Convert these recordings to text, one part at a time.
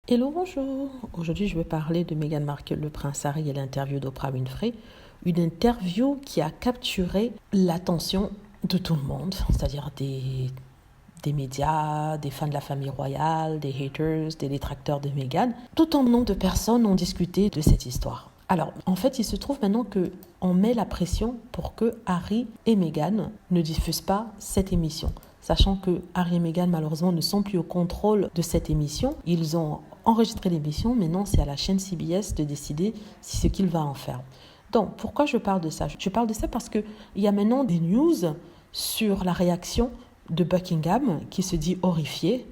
Hello, bonjour. Aujourd'hui, je vais parler de Meghan Markle, le prince Harry et l'interview d'Oprah Winfrey. Une interview qui a capturé l'attention de tout le monde, c'est-à-dire des médias, des fans de la famille royale, des haters, des détracteurs de Meghan. Tout un nombre de personnes ont discuté de cette histoire. Alors, en fait, il se trouve maintenant qu'on met la pression pour que Harry et Meghan ne diffusent pas cette émission. Sachant que Harry et Meghan, malheureusement, ne sont plus au contrôle de cette émission. Ils ont enregistré l'émission, maintenant c'est à la chaîne CBS de décider ce qu'il va en faire. Donc, pourquoi je parle de ça? Je parle de ça parce qu'il y a maintenant des news sur la réaction de Buckingham qui se dit horrifié.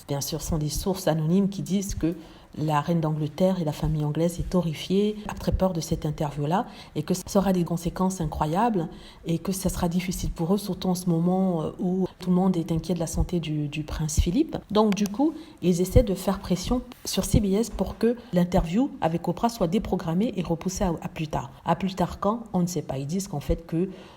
Bien sûr, ce sont des sources anonymes qui disent que la reine d'Angleterre et la famille anglaise est horrifiée, a très peur de cette interview-là et que ça aura des conséquences incroyables et que ça sera difficile pour eux, surtout en ce moment où tout le monde est inquiet de la santé du prince Philippe. Donc du coup, ils essaient de faire pression sur CBS pour que l'interview avec Oprah soit déprogrammée et repoussée à plus tard. À plus tard quand? On ne sait pas. Ils disent qu'en fait,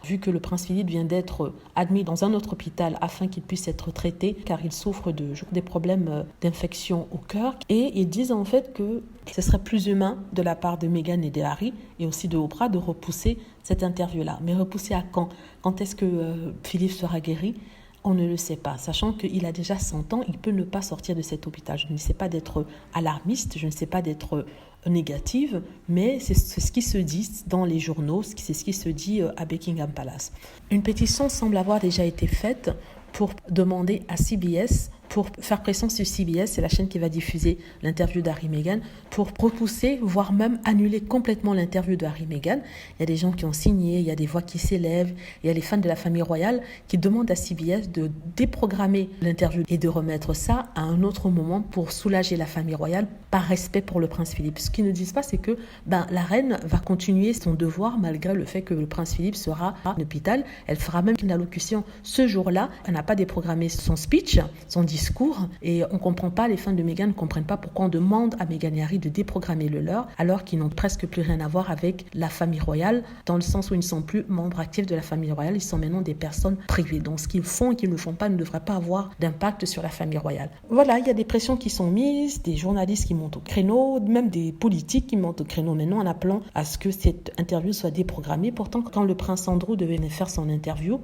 vu que le prince Philippe vient d'être admis dans un autre hôpital afin qu'il puisse être traité car il souffre des problèmes d'infection au cœur, et ils disent en fait que ce serait plus humain de la part de Meghan et de Harry et aussi de Oprah de repousser cette interview-là. Mais repousser à quand? Quand est-ce que Philippe sera guéri? On ne le sait pas, sachant qu'il a déjà 100 ans, il peut ne pas sortir de cet hôpital. Je ne sais pas d'être alarmiste, je ne sais pas d'être négative, mais c'est ce qui se dit dans les journaux, c'est ce qui se dit à Buckingham Palace. Une pétition semble avoir déjà été faite pour demander à CBS, pour faire pression sur CBS, c'est la chaîne qui va diffuser l'interview d'Harry et Meghan, pour repousser, voire même annuler complètement l'interview de Harry et Meghan. Il y a des gens qui ont signé, il y a des voix qui s'élèvent, il y a les fans de la famille royale qui demandent à CBS de déprogrammer l'interview et de remettre ça à un autre moment pour soulager la famille royale par respect pour le prince Philippe. Ce qu'ils ne disent pas, c'est que la reine va continuer son devoir malgré le fait que le prince Philippe sera à l'hôpital. Elle fera même une allocution ce jour-là. Elle n'a pas déprogrammé son speech, son discours, et on ne comprend pas, les fans de Meghan ne comprennent pas pourquoi on demande à Meghan et Harry de déprogrammer le leur alors qu'ils n'ont presque plus rien à voir avec la famille royale, dans le sens où ils ne sont plus membres actifs de la famille royale, ils sont maintenant des personnes privées. Donc ce qu'ils font et qu'ils ne font pas ne devrait pas avoir d'impact sur la famille royale. Voilà, il y a des pressions qui sont mises, des journalistes qui montent au créneau, même des politiques qui montent au créneau maintenant en appelant à ce que cette interview soit déprogrammée. Pourtant, quand le prince Andrew devait faire son interview,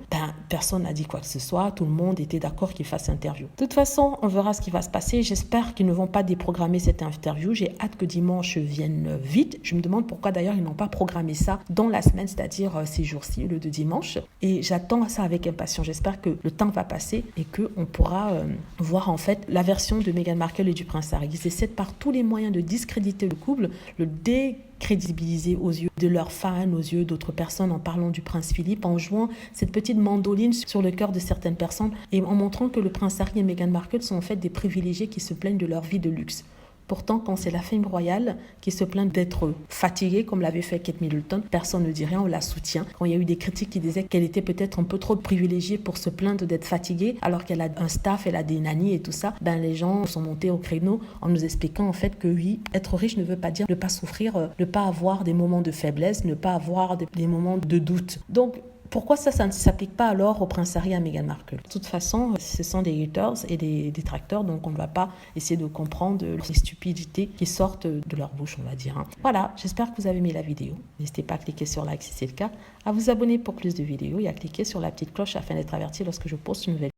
personne n'a dit quoi que ce soit, tout le monde était d'accord qu'il fasse l'interview. De toute façon, on verra ce qui va se passer. J'espère qu'ils ne vont pas déprogrammer cette interview. J'ai hâte que dimanche vienne vite. Je me demande pourquoi d'ailleurs ils n'ont pas programmé ça dans la semaine, c'est-à-dire ces jours-ci, le de dimanche. Et j'attends ça avec impatience. J'espère que le temps va passer et qu'on pourra voir en fait la version de Meghan Markle et du prince Harry. Ils essaient par tous les moyens de discréditer le couple, le décrédibiliser aux yeux de leurs fans, aux yeux d'autres personnes en parlant du prince Philippe, en jouant cette petite mandoline sur le cœur de certaines personnes et en montrant que le prince Harry et Meghan Markle sont en fait des privilégiés qui se plaignent de leur vie de luxe. Pourtant, quand c'est la famille royale qui se plaint d'être fatiguée, comme l'avait fait Kate Middleton, personne ne dit rien, on la soutient. Quand il y a eu des critiques qui disaient qu'elle était peut-être un peu trop privilégiée pour se plaindre d'être fatiguée, alors qu'elle a un staff, elle a des nannies et tout ça, les gens sont montés au créneau en nous expliquant en fait que oui, être riche ne veut pas dire ne pas souffrir, ne pas avoir des moments de faiblesse, ne pas avoir des moments de doute. Donc, pourquoi ça ne s'applique pas alors au prince Harry et à Meghan Markle? De toute façon, ce sont des haters et des détracteurs, donc on ne va pas essayer de comprendre les stupidités qui sortent de leur bouche, on va dire. Voilà, j'espère que vous avez aimé la vidéo. N'hésitez pas à cliquer sur like si c'est le cas, à vous abonner pour plus de vidéos et à cliquer sur la petite cloche afin d'être averti lorsque je poste une nouvelle